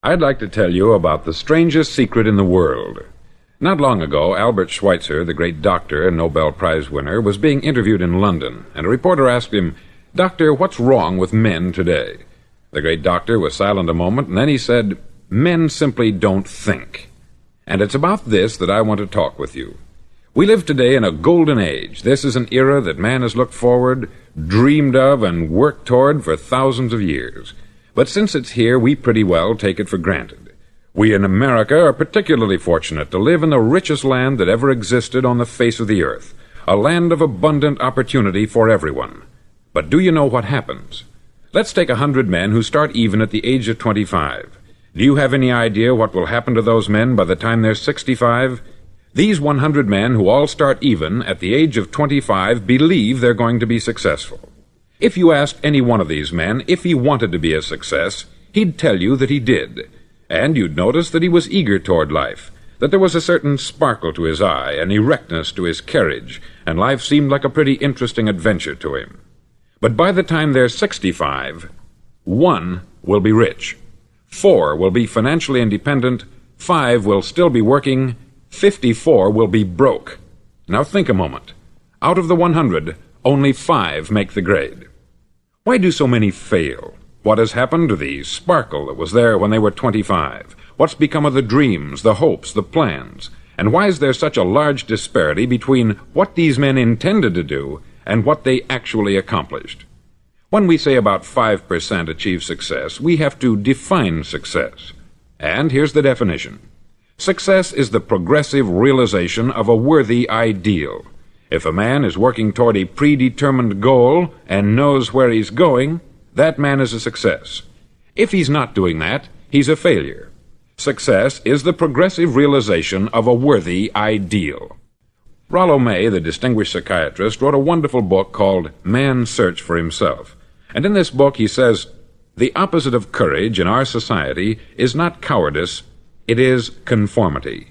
I'd like to tell you about the strangest secret in the world. Not long ago, Albert Schweitzer, the great doctor and Nobel Prize winner, was being interviewed in London, and a reporter asked him, "Doctor, what's wrong with men today?" The great doctor was silent a moment, and then he said, "Men simply don't think." And it's about this that I want to talk with you. We live today in a golden age. This is an era that man has looked forward, dreamed of, and worked toward for thousands of years. But since it's here, we pretty well take it for granted. We in America are particularly fortunate to live in the richest land that ever existed on the face of the earth, a land of abundant opportunity for everyone. But do you know what happens? Let's take 100 men who start even at the age of 25. Do you have any idea what will happen to those men by the time they're 65? These 100 men who all start even at the age of 25 believe they're going to be successful. If you asked any one of these men if he wanted to be a success, he'd tell you that he did. And you'd notice that he was eager toward life, that there was a certain sparkle to his eye, an erectness to his carriage, and life seemed like a pretty interesting adventure to him. But by the time they're 65, 1 will be rich, 4 will be financially independent, 5 will still be working, 54 will be broke. Now think a moment. Out of the 100, only 5 make the grade. Why do so many fail? What has happened to the sparkle that was there when they were 25? What's become of the dreams, the hopes, the plans? And why is there such a large disparity between what these men intended to do and what they actually accomplished? When we say about 5% achieve success, we have to define success. And here's the definition. Success is the progressive realization of a worthy ideal. If a man is working toward a predetermined goal and knows where he's going, that man is a success. If he's not doing that, he's a failure. Success is the progressive realization of a worthy ideal. Rollo May, the distinguished psychiatrist, wrote a wonderful book called Man's Search for Himself. And in this book he says, "The opposite of courage in our society is not cowardice, it is conformity."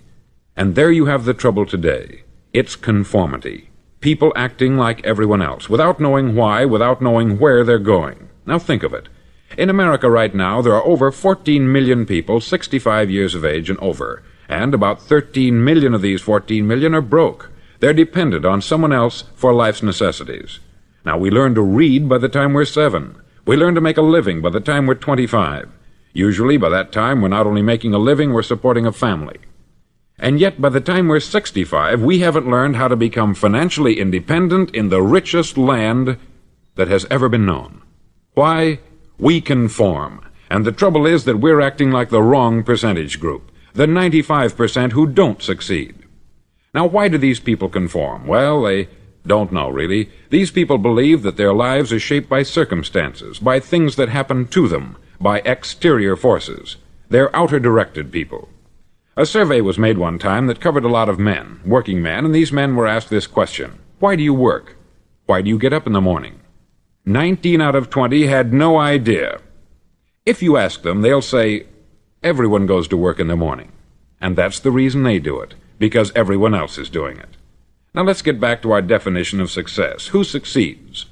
And there you have the trouble today. It's conformity. People acting like everyone else, without knowing why, without knowing where they're going. Now think of it. In America right now, there are over 14 million people 65 years of age and over, and about 13 million of these 14 million are broke. They're dependent on someone else for life's necessities. Now, we learn to read by the time we're 7. We learn to make a living by the time we're 25. Usually, by that time, we're not only making a living, we're supporting a family. And yet, by the time we're 65, we haven't learned how to become financially independent in the richest land that has ever been known. Why? We conform. And the trouble is that we're acting like the wrong percentage group, the 95% who don't succeed. Now, why do these people conform? Well, they don't know, really. These people believe that their lives are shaped by circumstances, by things that happen to them, by exterior forces. They're outer-directed people. A survey was made one time that covered a lot of men, working men, and these men were asked this question: why do you work? Why do you get up in the morning? 19 out of 20 had no idea. If you ask them, they'll say, everyone goes to work in the morning. And that's the reason they do it, because everyone else is doing it. Now let's get back to our definition of success. Who succeeds?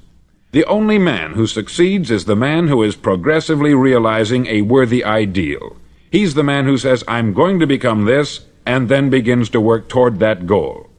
The only man who succeeds is the man who is progressively realizing a worthy ideal. He's the man who says, I'm going to become this, and then begins to work toward that goal.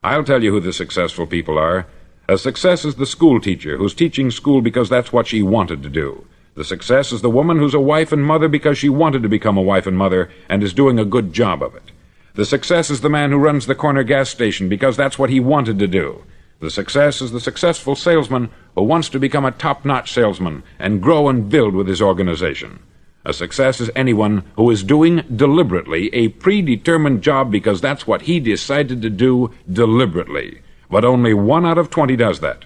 I'll tell you who the successful people are. A success is the school teacher who's teaching school because that's what she wanted to do. The success is the woman who's a wife and mother because she wanted to become a wife and mother and is doing a good job of it. The success is the man who runs the corner gas station because that's what he wanted to do. The success is the successful salesman who wants to become a top-notch salesman and grow and build with his organization. A success is anyone who is doing deliberately a predetermined job because that's what he decided to do deliberately. But only 1 out of 20 does that.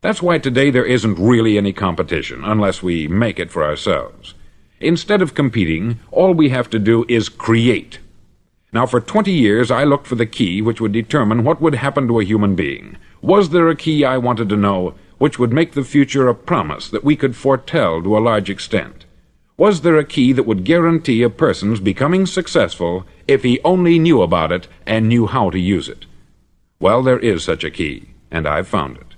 That's why today there isn't really any competition, unless we make it for ourselves. Instead of competing, all we have to do is create. Now, for 20 years, I looked for the key which would determine what would happen to a human being. Was there a key, I wanted to know, which would make the future a promise that we could foretell to a large extent? Was there a key that would guarantee a person's becoming successful if he only knew about it and knew how to use it? Well, there is such a key, and I've found it.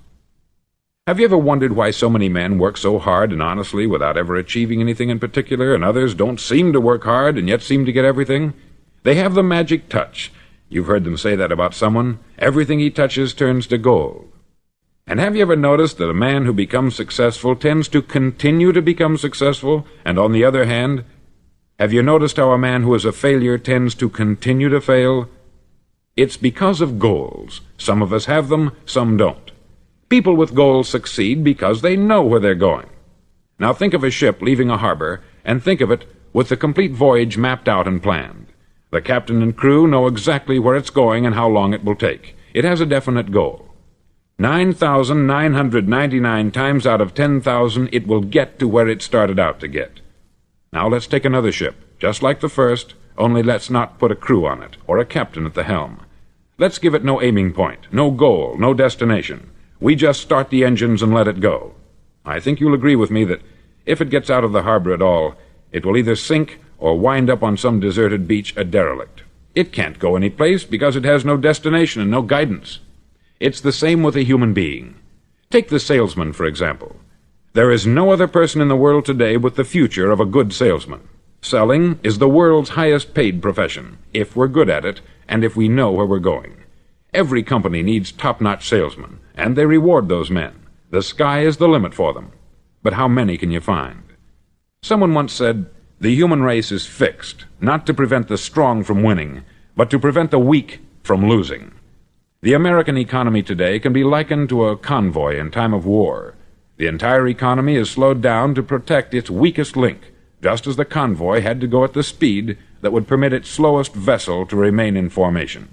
Have you ever wondered why so many men work so hard and honestly without ever achieving anything in particular, and others don't seem to work hard and yet seem to get everything? They have the magic touch. You've heard them say that about someone. Everything he touches turns to gold. And have you ever noticed that a man who becomes successful tends to continue to become successful, and on the other hand, have you noticed how a man who is a failure tends to continue to fail? It's because of goals. Some of us have them, some don't. People with goals succeed because they know where they're going. Now think of a ship leaving a harbor, and think of it with the complete voyage mapped out and planned. The captain and crew know exactly where it's going and how long it will take. It has a definite goal. 9,999 times out of 10,000 it will get to where it started out to get. Now let's take another ship, just like the first, only let's not put a crew on it, or a captain at the helm. Let's give it no aiming point, no goal, no destination. We just start the engines and let it go. I think you'll agree with me that if it gets out of the harbor at all, it will either sink or wind up on some deserted beach a derelict. It can't go any place because it has no destination and no guidance. It's the same with a human being. Take the salesman, for example. There is no other person in the world today with the future of a good salesman. Selling is the world's highest paid profession, if we're good at it and if we know where we're going. Every company needs top-notch salesmen, and they reward those men. The sky is the limit for them. But how many can you find? Someone once said, the human race is fixed, not to prevent the strong from winning, but to prevent the weak from losing. The American economy today can be likened to a convoy in time of war. The entire economy is slowed down to protect its weakest link, just as the convoy had to go at the speed that would permit its slowest vessel to remain in formation.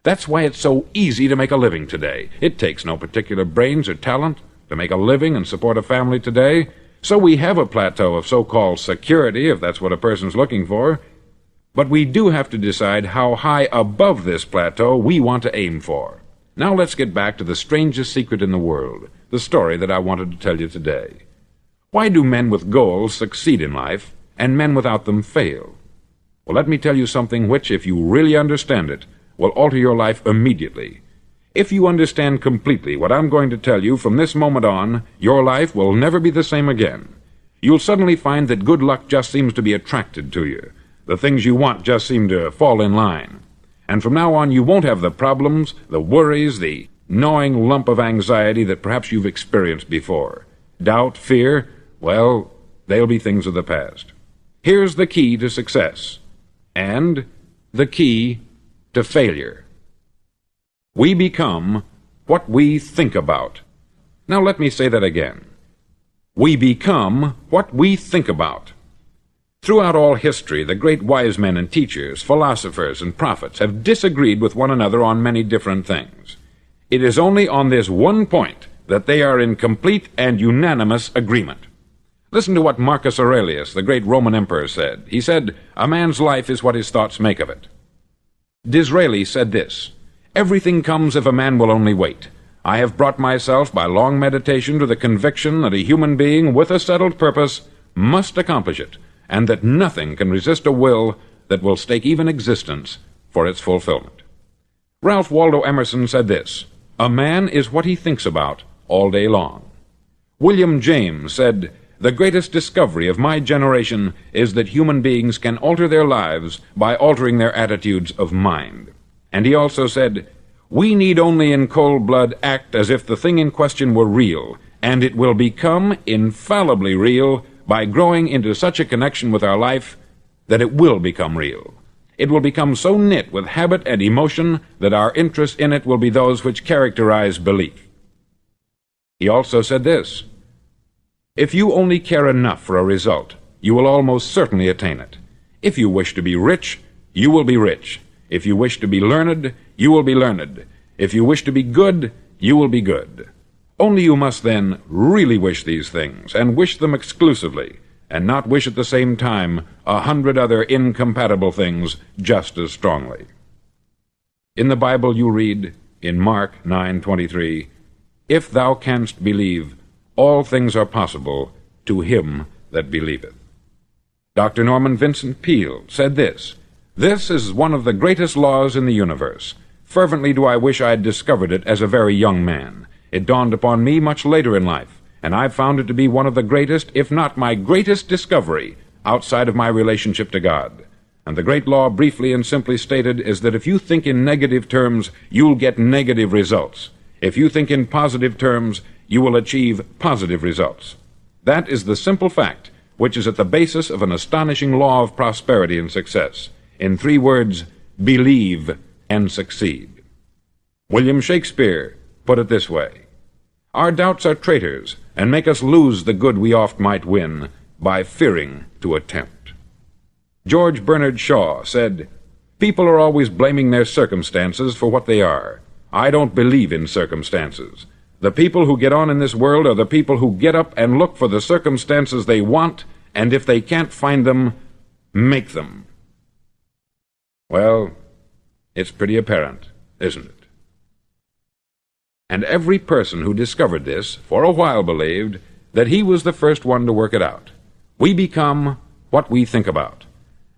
That's why it's so easy to make a living today. It takes no particular brains or talent to make a living and support a family today. So we have a plateau of so-called security, if that's what a person's looking for. But we do have to decide how high above this plateau we want to aim for. Now let's get back to the strangest secret in the world, the story that I wanted to tell you today. Why do men with goals succeed in life, and men without them fail? Well, let me tell you something which, if you really understand it, will alter your life immediately. If you understand completely what I'm going to tell you from this moment on, your life will never be the same again. You'll suddenly find that good luck just seems to be attracted to you. The things you want just seem to fall in line. And from now on, you won't have the problems, the worries, the gnawing lump of anxiety that perhaps you've experienced before. Doubt, fear, well, they'll be things of the past. Here's the key to success, and the key to failure. We become what we think about. Now let me say that again. We become what we think about. Throughout all history, the great wise men and teachers, philosophers and prophets have disagreed with one another on many different things. It is only on this one point that they are in complete and unanimous agreement. Listen to what Marcus Aurelius, the great Roman emperor, said. He said, "A man's life is what his thoughts make of it." Disraeli said this, "Everything comes if a man will only wait. I have brought myself by long meditation to the conviction that a human being with a settled purpose must accomplish it, and that nothing can resist a will that will stake even existence for its fulfillment." Ralph Waldo Emerson said this, "A man is what he thinks about all day long." William James said, "The greatest discovery of my generation is that human beings can alter their lives by altering their attitudes of mind." And he also said, "We need only in cold blood act as if the thing in question were real, and it will become infallibly real by growing into such a connection with our life that it will become real. It will become so knit with habit and emotion that our interest in it will be those which characterize belief." He also said this, "If you only care enough for a result, you will almost certainly attain it. If you wish to be rich, you will be rich. If you wish to be learned, you will be learned. If you wish to be good, you will be good. Only you must then really wish these things, and wish them exclusively, and not wish at the same time 100 other incompatible things just as strongly." In the Bible you read, in Mark 9:23, "If thou canst believe, all things are possible to him that believeth." Dr. Norman Vincent Peale said this, "This is one of the greatest laws in the universe. Fervently do I wish I had discovered it as a very young man. It dawned upon me much later in life, and I've found it to be one of the greatest, if not my greatest discovery, outside of my relationship to God. And the great law, briefly and simply stated, is that if you think in negative terms, you'll get negative results. If you think in positive terms, you will achieve positive results. That is the simple fact which is at the basis of an astonishing law of prosperity and success. In 3 words, believe and succeed. William Shakespeare put it this way: "Our doubts are traitors, and make us lose the good we oft might win, by fearing to attempt." George Bernard Shaw said, "People are always blaming their circumstances for what they are. I don't believe in circumstances. The people who get on in this world are the people who get up and look for the circumstances they want, and if they can't find them, make them." Well, it's pretty apparent, isn't it? And every person who discovered this for a while believed that he was the first one to work it out. We become what we think about.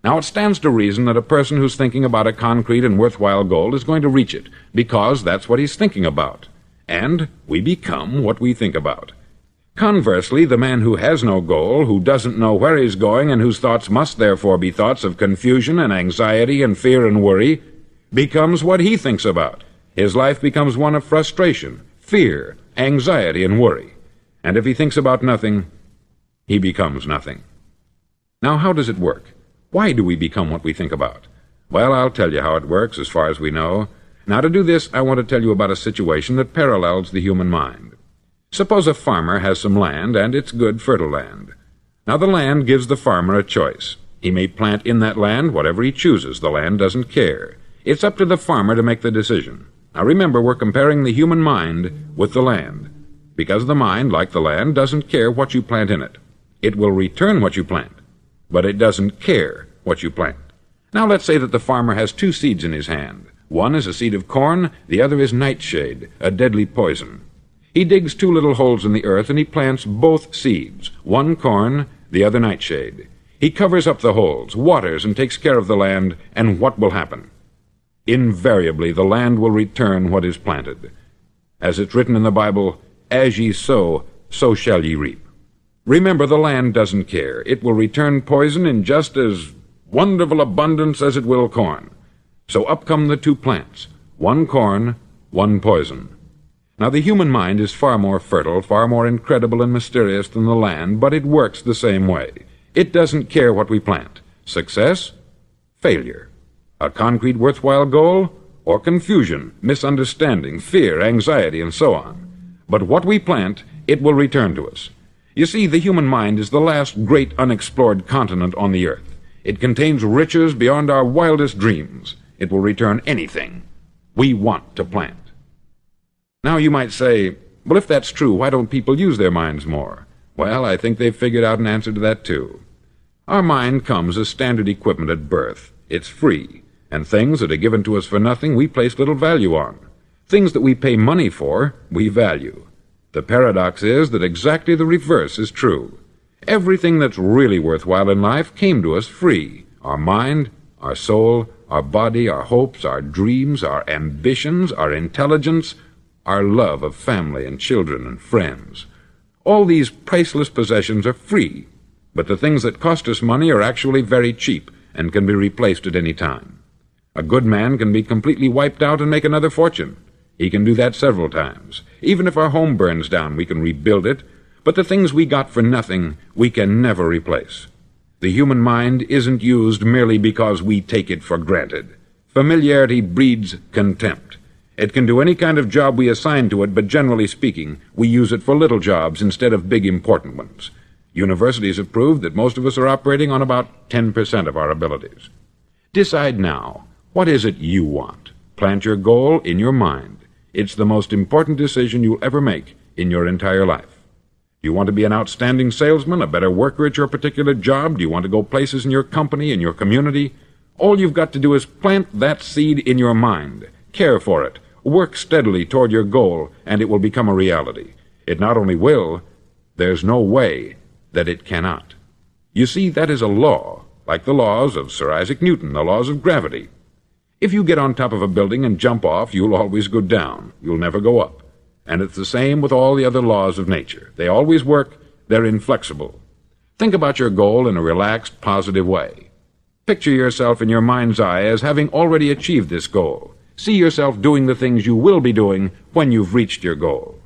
Now, it stands to reason that a person who's thinking about a concrete and worthwhile goal is going to reach it, because that's what he's thinking about. And we become what we think about. Conversely, the man who has no goal, who doesn't know where he's going, and whose thoughts must therefore be thoughts of confusion and anxiety and fear and worry, becomes what he thinks about. His life becomes one of frustration, fear, anxiety, and worry. And if he thinks about nothing, he becomes nothing. Now, how does it work? Why do we become what we think about? Well, I'll tell you how it works as far as we know. Now, to do this, I want to tell you about a situation that parallels the human mind. Suppose a farmer has some land, and it's good, fertile land. Now, the land gives the farmer a choice. He may plant in that land whatever he chooses. The land doesn't care. It's up to the farmer to make the decision. Now, remember, we're comparing the human mind with the land, because the mind, like the land, doesn't care what you plant in it. It will return what you plant, but it doesn't care what you plant. Now, let's say that the farmer has 2 seeds in his hand. One is a seed of corn, the other is nightshade, a deadly poison. He digs 2 little holes in the earth, and he plants both seeds, one corn, the other nightshade. He covers up the holes, waters, and takes care of the land, and what will happen? Invariably, the land will return what is planted. As it's written in the Bible, "As ye sow, so shall ye reap." Remember, the land doesn't care. It will return poison in just as wonderful abundance as it will corn. So up come the 2 plants, one corn, one poison. Now, the human mind is far more fertile, far more incredible and mysterious than the land, but it works the same way. It doesn't care what we plant. Success, failure. A concrete, worthwhile goal, or confusion, misunderstanding, fear, anxiety, and so on. But what we plant, it will return to us. You see, the human mind is the last great unexplored continent on the earth. It contains riches beyond our wildest dreams. It will return anything we want to plant. Now, you might say, well, if that's true, why don't people use their minds more? Well, I think they've figured out an answer to that, too. Our mind comes as standard equipment at birth. It's free, and things that are given to us for nothing we place little value on. Things that we pay money for, we value. The paradox is that exactly the reverse is true. Everything that's really worthwhile in life came to us free. Our mind, our soul, our body, our hopes, our dreams, our ambitions, our intelligence, our love of family and children and friends. All these priceless possessions are free, but the things that cost us money are actually very cheap and can be replaced at any time. A good man can be completely wiped out and make another fortune. He can do that several times. Even if our home burns down, we can rebuild it, but the things we got for nothing, we can never replace. The human mind isn't used merely because we take it for granted. Familiarity breeds contempt. It can do any kind of job we assign to it, but generally speaking, we use it for little jobs instead of big important ones. Universities have proved that most of us are operating on about 10% of our abilities. Decide now, what is it you want? Plant your goal in your mind. It's the most important decision you'll ever make in your entire life. Do you want to be an outstanding salesman, a better worker at your particular job? Do you want to go places in your company, in your community? All you've got to do is plant that seed in your mind. Care for it. Work steadily toward your goal, and it will become a reality. It not only will, there's no way that it cannot. You see, that is a law, like the laws of Sir Isaac Newton, the laws of gravity. If you get on top of a building and jump off, you'll always go down. You'll never go up. And it's the same with all the other laws of nature. They always work, they're inflexible. Think about your goal in a relaxed, positive way. Picture yourself in your mind's eye as having already achieved this goal. See yourself doing the things you will be doing when you've reached your goal.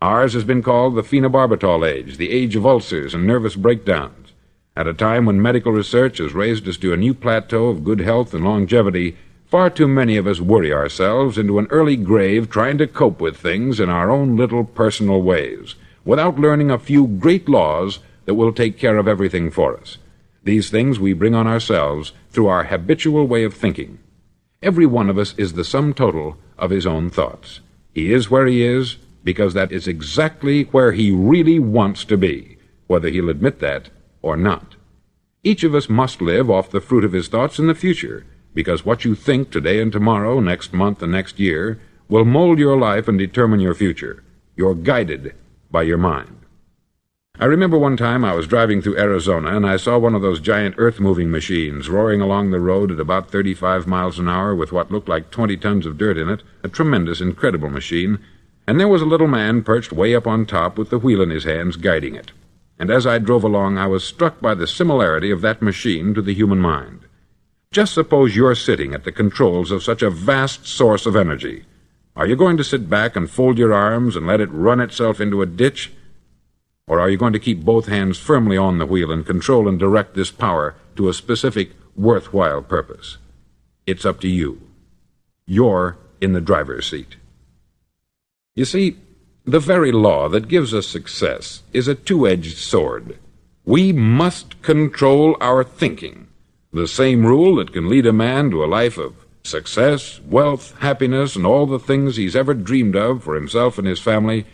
Ours has been called the phenobarbital age, the age of ulcers and nervous breakdowns. At a time when medical research has raised us to a new plateau of good health and longevity, far too many of us worry ourselves into an early grave trying to cope with things in our own little personal ways, without learning a few great laws that will take care of everything for us. These things we bring on ourselves through our habitual way of thinking. Every one of us is the sum total of his own thoughts. He is where he is because that is exactly where he really wants to be, whether he'll admit that or not. Each of us must live off the fruit of his thoughts in the future, because what you think today and tomorrow, next month and next year, will mold your life and determine your future. You're guided by your mind. I remember one time I was driving through Arizona and I saw one of those giant earth-moving machines roaring along the road at about 35 miles an hour with what looked like 20 tons of dirt in it, a tremendous, incredible machine, and there was a little man perched way up on top with the wheel in his hands guiding it. And as I drove along, I was struck by the similarity of that machine to the human mind. Just suppose you're sitting at the controls of such a vast source of energy. Are you going to sit back and fold your arms and let it run itself into a ditch? Or are you going to keep both hands firmly on the wheel and control and direct this power to a specific, worthwhile purpose? It's up to you. You're in the driver's seat. You see, the very law that gives us success is a two-edged sword. We must control our thinking. The same rule that can lead a man to a life of success, wealth, happiness, and all the things he's ever dreamed of for himself and his family,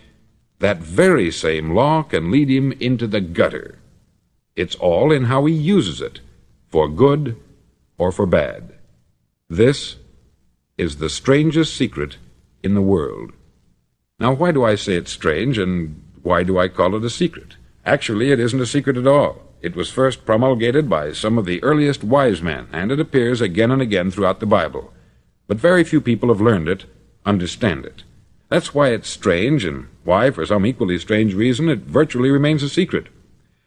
that very same law can lead him into the gutter. It's all in how he uses it, for good or for bad. This is the strangest secret in the world. Now, why do I say it's strange, and why do I call it a secret? Actually, it isn't a secret at all. It was first promulgated by some of the earliest wise men, and it appears again and again throughout the Bible. But very few people have learned it, understand it. That's why it's strange, and why, for some equally strange reason, it virtually remains a secret.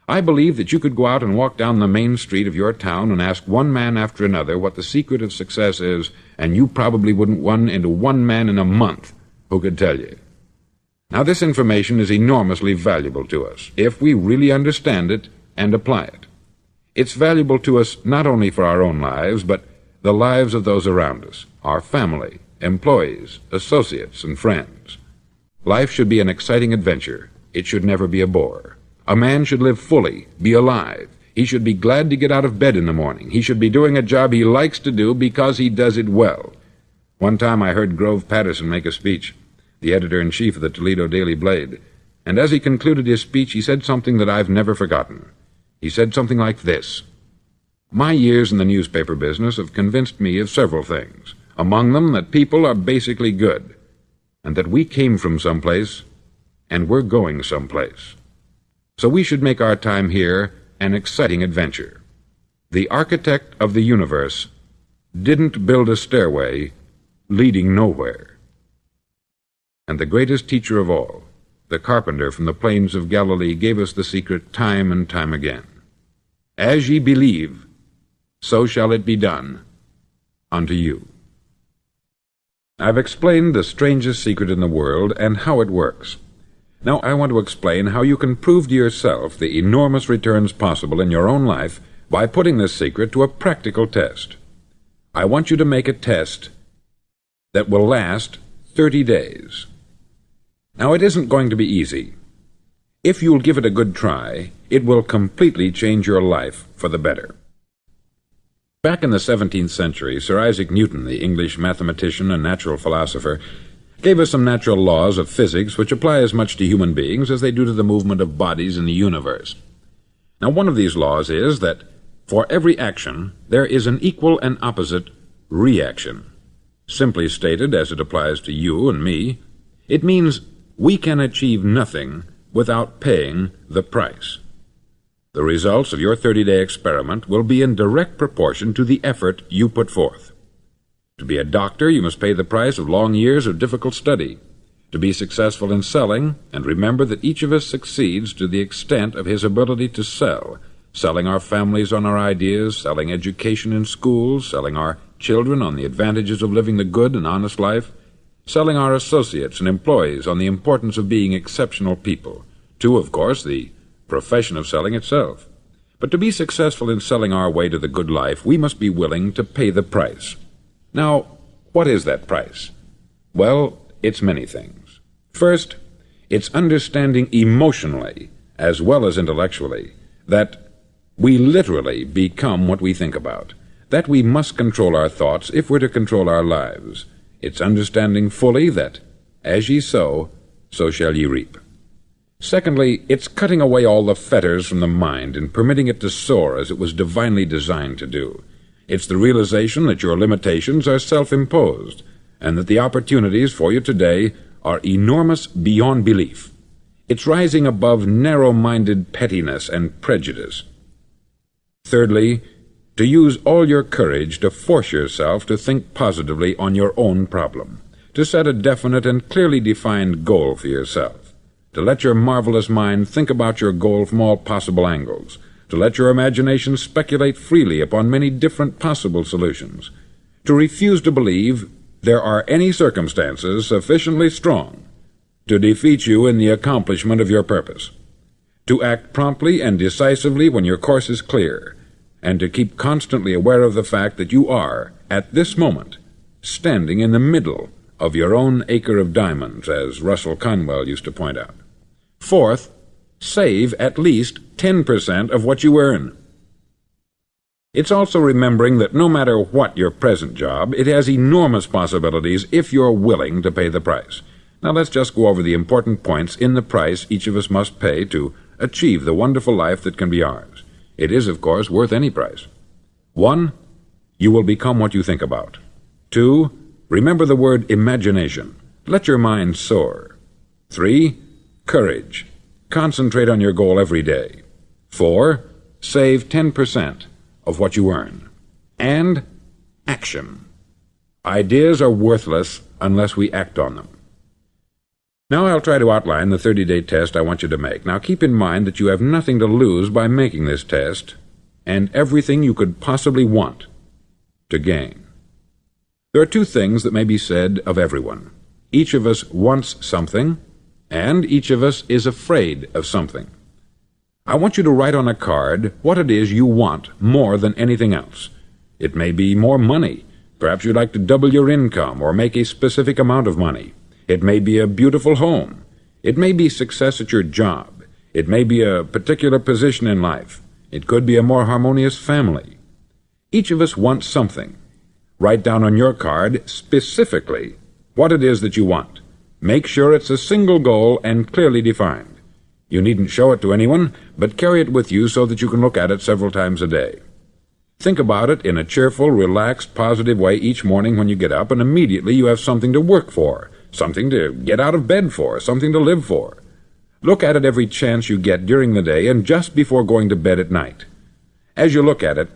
I believe that you could go out and walk down the main street of your town and ask one man after another what the secret of success is, and you probably wouldn't run into one man in a month who could tell you. Now, this information is enormously valuable to us, if we really understand it and apply it. It's valuable to us not only for our own lives, but the lives of those around us, our family, employees, associates, and friends. Life should be an exciting adventure. It should never be a bore. A man should live fully, be alive. He should be glad to get out of bed in the morning. He should be doing a job he likes to do because he does it well. One time I heard Grove Patterson make a speech, the editor-in-chief of the Toledo Daily Blade, and as he concluded his speech, he said something that I've never forgotten. He said something like this: "My years in the newspaper business have convinced me of several things, among them that people are basically good, and that we came from someplace, and we're going someplace. So we should make our time here an exciting adventure. The architect of the universe didn't build a stairway leading nowhere." And the greatest teacher of all, the carpenter from the plains of Galilee, gave us the secret time and time again. "As ye believe, so shall it be done unto you." I've explained the strangest secret in the world and how it works. Now I want to explain how you can prove to yourself the enormous returns possible in your own life by putting this secret to a practical test. I want you to make a test that will last 30 days. Now, it isn't going to be easy. If you'll give it a good try, it will completely change your life for the better. Back in the 17th century, Sir Isaac Newton, the English mathematician and natural philosopher, gave us some natural laws of physics which apply as much to human beings as they do to the movement of bodies in the universe. Now, one of these laws is that for every action there is an equal and opposite reaction. Simply stated, as it applies to you and me, it means we can achieve nothing without paying the price. The results of your 30-day experiment will be in direct proportion to the effort you put forth. To be a doctor, you must pay the price of long years of difficult study. to be successful in selling, and remember that each of us succeeds to the extent of his ability to sell, selling our families on our ideas, selling education in schools, selling our children on the advantages of living the good and honest life, selling our associates and employees on the importance of being exceptional people, to, of course, the profession of selling itself. But to be successful in selling our way to the good life, we must be willing to pay the price. Now, what is that price? Well, it's many things. First, it's understanding emotionally, as well as intellectually, that we literally become what we think about, that we must control our thoughts if we're to control our lives. It's understanding fully that, as ye sow, so shall ye reap. Secondly, it's cutting away all the fetters from the mind and permitting it to soar as it was divinely designed to do. It's the realization that your limitations are self-imposed, and that the opportunities for you today are enormous beyond belief. It's rising above narrow-minded pettiness and prejudice. Thirdly, to use all your courage to force yourself to think positively on your own problem, to set a definite and clearly defined goal for yourself, to let your marvelous mind think about your goal from all possible angles, to let your imagination speculate freely upon many different possible solutions, to refuse to believe there are any circumstances sufficiently strong to defeat you in the accomplishment of your purpose, to act promptly and decisively when your course is clear, and to keep constantly aware of the fact that you are, at this moment, standing in the middle of your own acre of diamonds, as Russell Conwell used to point out. Fourth, save at least 10% of what you earn. It's also remembering that no matter what your present job, it has enormous possibilities if you're willing to pay the price. Now let's just go over the important points in the price each of us must pay to achieve the wonderful life that can be ours. It is, of course, worth any price. 1. You will become what you think about. 2. Remember the word imagination. Let your mind soar. 3. Courage. Concentrate on your goal every day. 4. Save 10% of what you earn. And action. Ideas are worthless unless we act on them. Now I'll try to outline the 30-day test I want you to make. Now keep in mind that you have nothing to lose by making this test, and everything you could possibly want to gain. There are two things that may be said of everyone. Each of us wants something, and each of us is afraid of something. I want you to write on a card what it is you want more than anything else. It may be more money. Perhaps you'd like to double your income or make a specific amount of money. It may be a beautiful home. It may be success at your job. It may be a particular position in life. It could be a more harmonious family. Each of us wants something. Write down on your card specifically what it is that you want. Make sure it's a single goal and clearly defined. You needn't show it to anyone, but carry it with you so that you can look at it several times a day. Think about it in a cheerful, relaxed, positive way each morning when you get up, and immediately you have something to work for, something to get out of bed for, something to live for. Look at it every chance you get during the day and just before going to bed at night. As you look at it,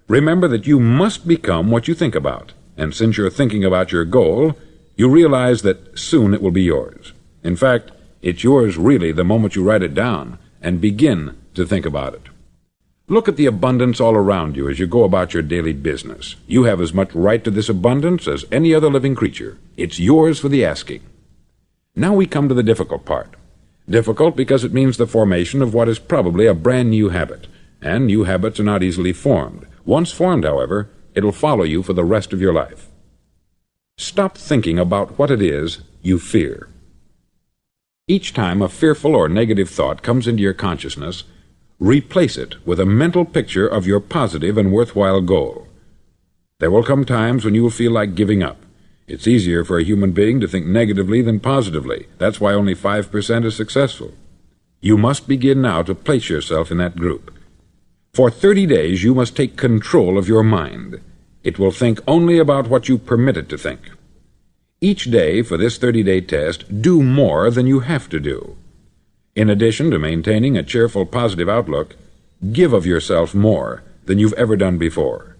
remember that you must become what you think about, and since you're thinking about your goal, you realize that soon it will be yours. In fact, it's yours really the moment you write it down and begin to think about it. Look at the abundance all around you as you go about your daily business. You have as much right to this abundance as any other living creature. It's yours for the asking. Now we come to the difficult part. Difficult because it means the formation of what is probably a brand new habit, and new habits are not easily formed. Once formed, however, it'll follow you for the rest of your life. Stop thinking about what it is you fear. Each time a fearful or negative thought comes into your consciousness, replace it with a mental picture of your positive and worthwhile goal. There will come times when you will feel like giving up. It's easier for a human being to think negatively than positively. That's why only 5% is successful. You must begin now to place yourself in that group. For 30 days you must take control of your mind. It will think only about what you permit it to think. Each day for this 30-day test, do more than you have to do. In addition to maintaining a cheerful, positive outlook, give of yourself more than you've ever done before.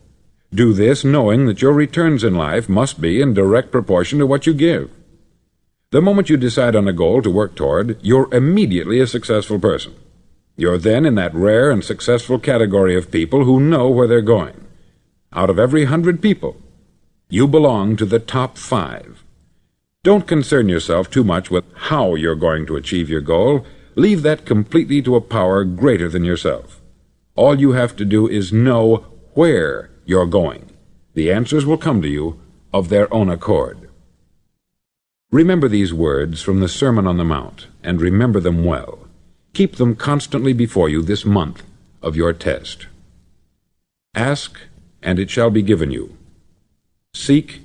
Do this knowing that your returns in life must be in direct proportion to what you give. The moment you decide on a goal to work toward, you're immediately a successful person. You're then in that rare and successful category of people who know where they're going. Out of every 100 people, you belong to the top 5. Don't concern yourself too much with how you're going to achieve your goal. Leave that completely to a power greater than yourself. All you have to do is know where you're going. The answers will come to you of their own accord. Remember these words from the Sermon on the Mount, and remember them well. Keep them constantly before you this month of your test. Ask, and it shall be given you. Seek,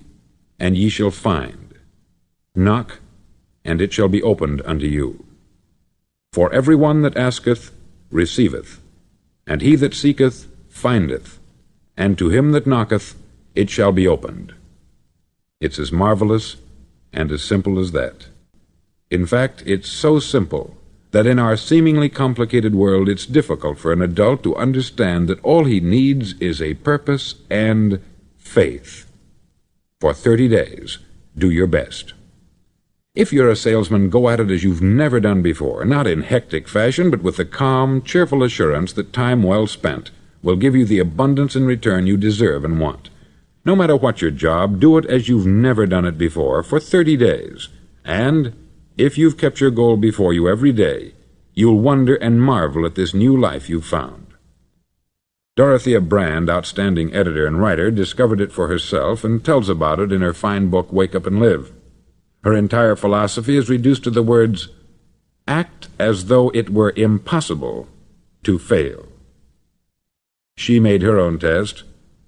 and ye shall find. Knock, and it shall be opened unto you. For every one that asketh receiveth, and he that seeketh findeth, and to him that knocketh it shall be opened. It's as marvelous and as simple as that. In fact, it's so simple that in our seemingly complicated world it's difficult for an adult to understand that all he needs is a purpose and faith. For 30 days, do your best. If you're a salesman, go at it as you've never done before, not in hectic fashion, but with the calm, cheerful assurance that time well spent will give you the abundance in return you deserve and want. No matter what your job, do it as you've never done it before for 30 days. And if you've kept your goal before you every day, you'll wonder and marvel at this new life you've found. Dorothea Brand, outstanding editor and writer, discovered it for herself and tells about it in her fine book, Wake Up and Live. Her entire philosophy is reduced to the words, act as though it were impossible to fail. She made her own test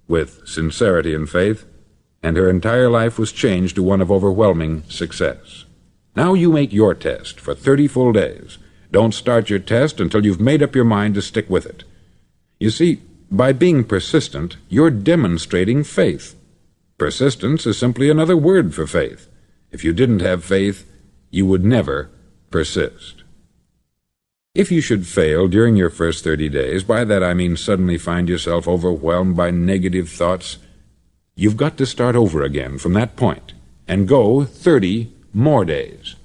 with sincerity and faith, and her entire life was changed to one of overwhelming success. Now you make your test for 30 full days. Don't start your test until you've made up your mind to stick with it. You see, by being persistent, you're demonstrating faith. Persistence is simply another word for faith. If you didn't have faith, you would never persist. If you should fail during your first 30 days, by that I mean suddenly find yourself overwhelmed by negative thoughts, you've got to start over again from that point and go 30 more days.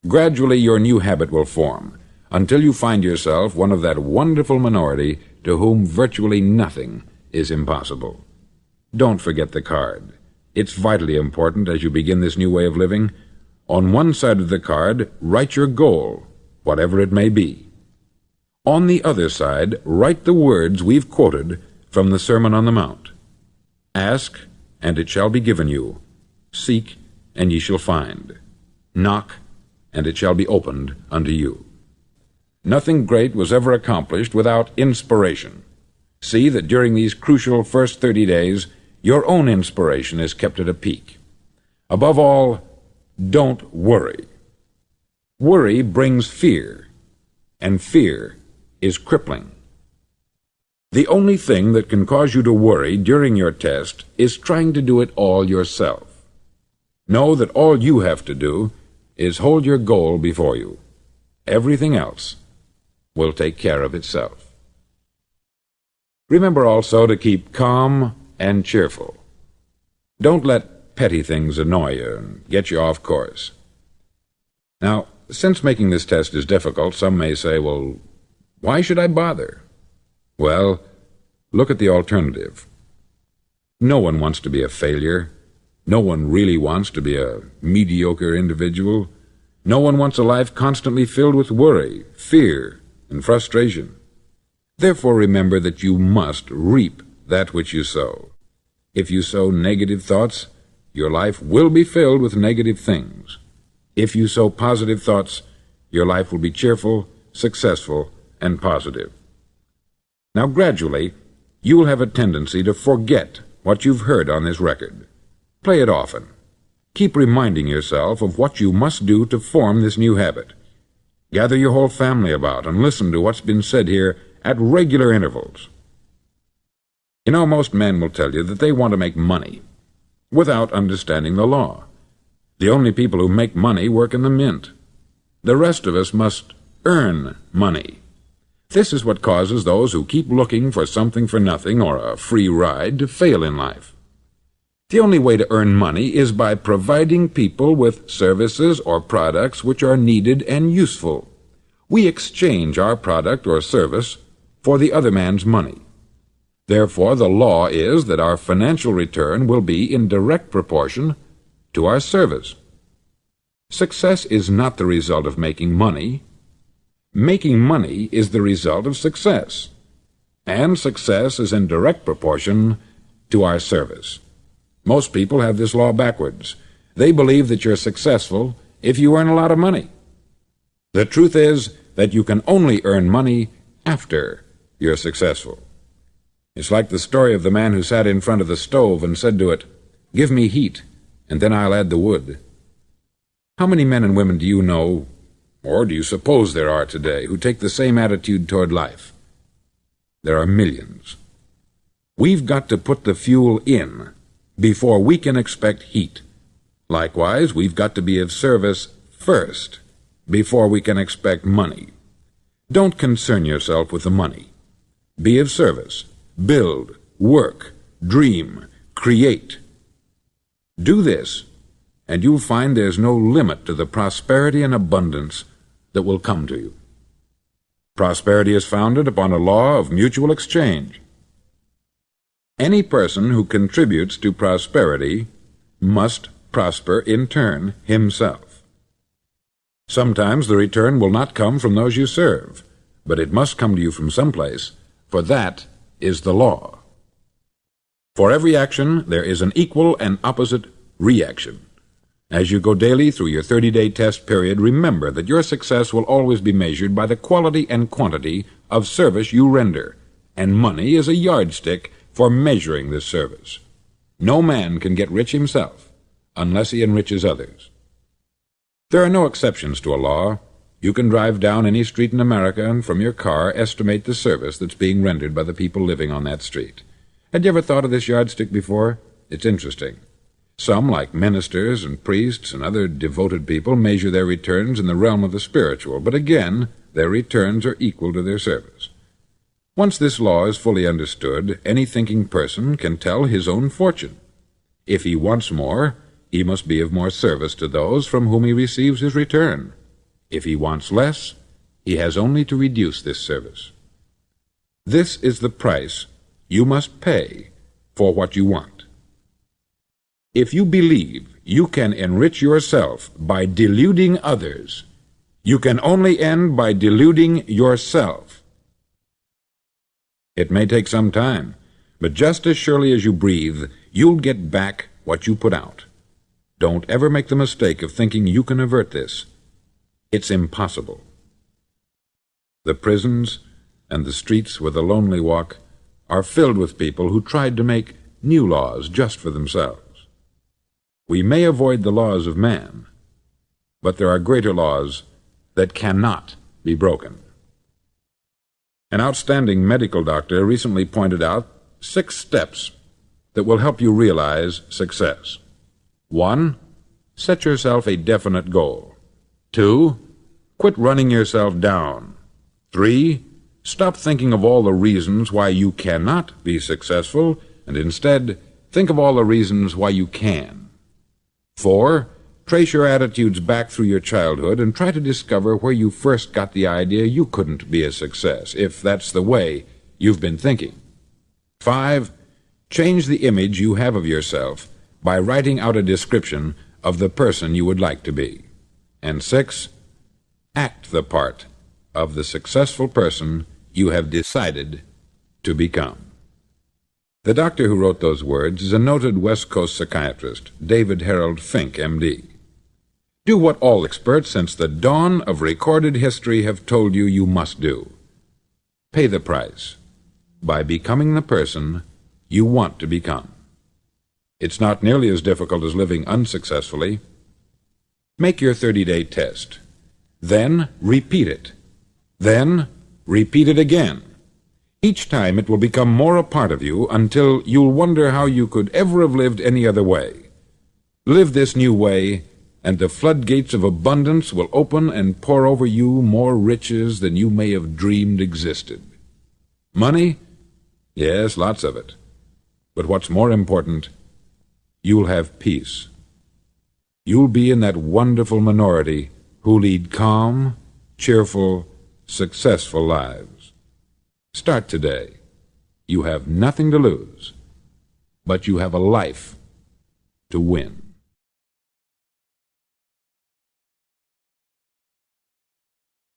Gradually your new habit will form until you find yourself one of that wonderful minority to whom virtually nothing is impossible. Don't forget the card. It's vitally important as you begin this new way of living. On one side of the card, write your goal, whatever it may be. On the other side, write the words we've quoted from the Sermon on the Mount. Ask, and it shall be given you. Seek, and ye shall find. Knock, and it shall be opened unto you. Nothing great was ever accomplished without inspiration. See that during these crucial first 30 days, your own inspiration is kept at a peak. Above all, don't worry. Worry brings fear, and fear is crippling. The only thing that can cause you to worry during your test is trying to do it all yourself. Know that all you have to do is hold your goal before you. Everything else will take care of itself. Remember also to keep calm and cheerful. Don't let petty things annoy you and get you off course. Now, since making this test is difficult, some may say, well, why should I bother? Well, look at the alternative. No one wants to be a failure. No one really wants to be a mediocre individual. No one wants a life constantly filled with worry, fear, and frustration. Therefore, remember that you must reap that which you sow. If you sow negative thoughts, your life will be filled with negative things. If you sow positive thoughts, your life will be cheerful, successful, and positive. Now, gradually, you will have a tendency to forget what you've heard on this record. Play it often. Keep reminding yourself of what you must do to form this new habit. Gather your whole family about and listen to what's been said here at regular intervals. You know, most men will tell you that they want to make money without understanding the law. The only people who make money work in the mint. The rest of us must earn money. This is what causes those who keep looking for something for nothing or a free ride to fail in life. The only way to earn money is by providing people with services or products which are needed and useful. We exchange our product or service for the other man's money. Therefore, the law is that our financial return will be in direct proportion to our service. Success is not the result of making money. Making money is the result of success, and success is in direct proportion to our service. Most people have this law backwards. They believe that you're successful if you earn a lot of money. The truth is that you can only earn money after you're successful. It's like the story of the man who sat in front of the stove and said to it, "Give me heat, and then I'll add the wood." How many men and women do you know, or do you suppose there are today, who take the same attitude toward life? There are millions. We've got to put the fuel in before we can expect heat. Likewise, we've got to be of service first before we can expect money. Don't concern yourself with the money. Be of service. Build, work, dream, create. Do this, and you'll find there's no limit to the prosperity and abundance that will come to you. Prosperity is founded upon a law of mutual exchange. Any person who contributes to prosperity must prosper in turn himself. Sometimes the return will not come from those you serve, but it must come to you from someplace, for that is the law. For every action there is an equal and opposite reaction. As you go daily through your 30-day test period, remember that your success will always be measured by the quality and quantity of service you render, and money is a yardstick for measuring this service. No man can get rich himself unless he enriches others. There are no exceptions to a law. You can drive down any street in America and from your car estimate the service that's being rendered by the people living on that street. Had you ever thought of this yardstick before? It's interesting. Some, like ministers and priests and other devoted people, measure their returns in the realm of the spiritual, but again, their returns are equal to their service. Once this law is fully understood, any thinking person can tell his own fortune. If he wants more, he must be of more service to those from whom he receives his return. If he wants less, he has only to reduce this service. This is the price you must pay for what you want. If you believe you can enrich yourself by deluding others, you can only end by deluding yourself. It may take some time, but just as surely as you breathe, you'll get back what you put out. Don't ever make the mistake of thinking you can avert this. It's impossible. The prisons and the streets where the lonely walk are filled with people who tried to make new laws just for themselves. We may avoid the laws of man, but there are greater laws that cannot be broken. An outstanding medical doctor recently pointed out 6 steps that will help you realize success. 1. Set yourself a definite goal. 2. Quit running yourself down. 3. Stop thinking of all the reasons why you cannot be successful, and instead think of all the reasons why you can. 4. Trace your attitudes back through your childhood and try to discover where you first got the idea you couldn't be a success, if that's the way you've been thinking. 5. Change the image you have of yourself by writing out a description of the person you would like to be. And 6. Act the part of the successful person you have decided to become. The doctor who wrote those words is a noted West Coast psychiatrist, David Harold Fink, M.D. Do what all experts since the dawn of recorded history have told you you must do. Pay the price by becoming the person you want to become. It's not nearly as difficult as living unsuccessfully. Make your 30-day test. Then repeat it. Then repeat it again. Each time it will become more a part of you until you'll wonder how you could ever have lived any other way. Live this new way, and the floodgates of abundance will open and pour over you more riches than you may have dreamed existed. Money? Yes, lots of it. But what's more important, you'll have peace. You'll be in that wonderful minority who lead calm, cheerful, successful lives. Start today. You have nothing to lose, but you have a life to win.